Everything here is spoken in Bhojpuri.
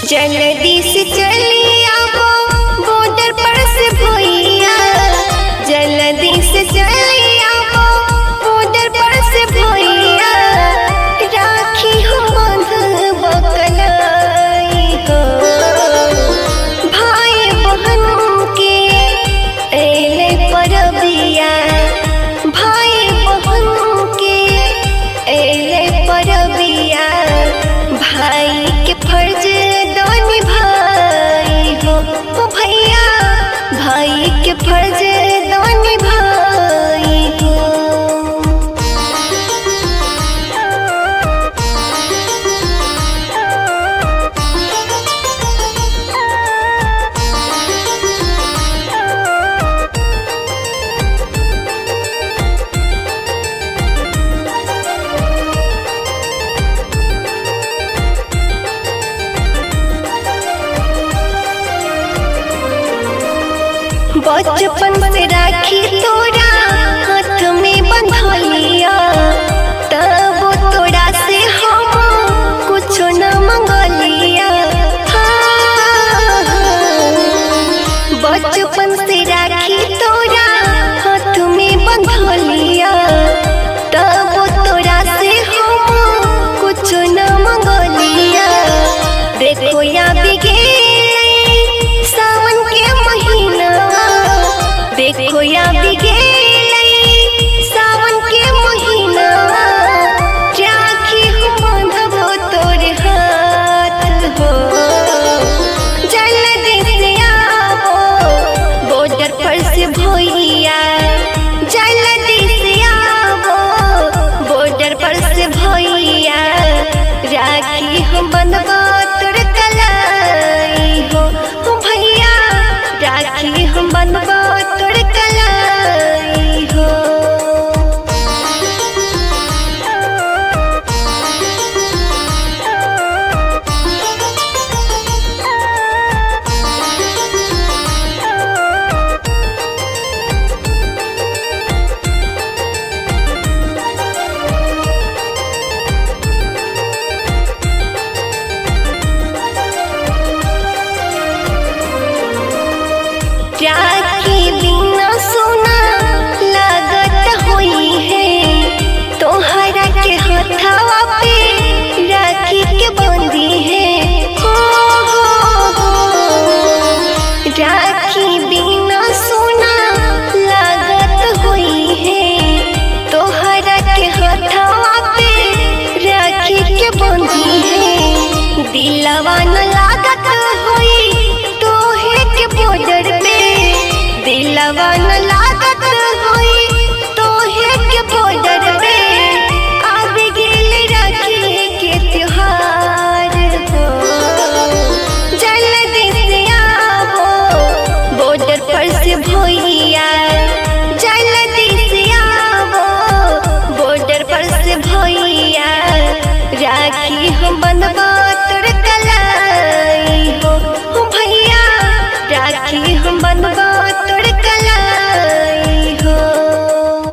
जल्दी से चली आओ बॉर्डर पर से भैया, जल्दी से चली आओ बॉर्डर पर से भैया, राखी हो बांधब कलाई हो। भाई बहन के एले परबिया, भाई बहन के एले परबिया, भाई के फर्ज निभाई हो भैया, भाई के फर्ज निभाई हो। बचपन से राखी तोरा हाथ में बंधलिया, तब तोरा से हम कुछ न मंगलिया। बचपन से राखी तोरा हाथ में बंधलिया, तब तोरा से हम कुछ न मंगलिया। देखो या बिगे सावन के महीना, देखो या बिगेले सावन के महीना, राखी हम बांधब तोर हाथ हो। जल्दी से आओ बॉर्डर पर से भैया, जल्दी से आओ बॉर्डर पर से भैया, राखी हम बांधब तोर कलाई हो भैया, राखी हम बांधब तोर कलाई हो। राखी बिना सोना लागत होई है, तोहरा के हथवा पे राखी के बंदी है। हो राखी बिना सोना लागत होई है, तोहरा के हथवा पे राखी के बंदी है। दिलवा न लागत होई तोहे के बॉर्डर पे, दिलवा न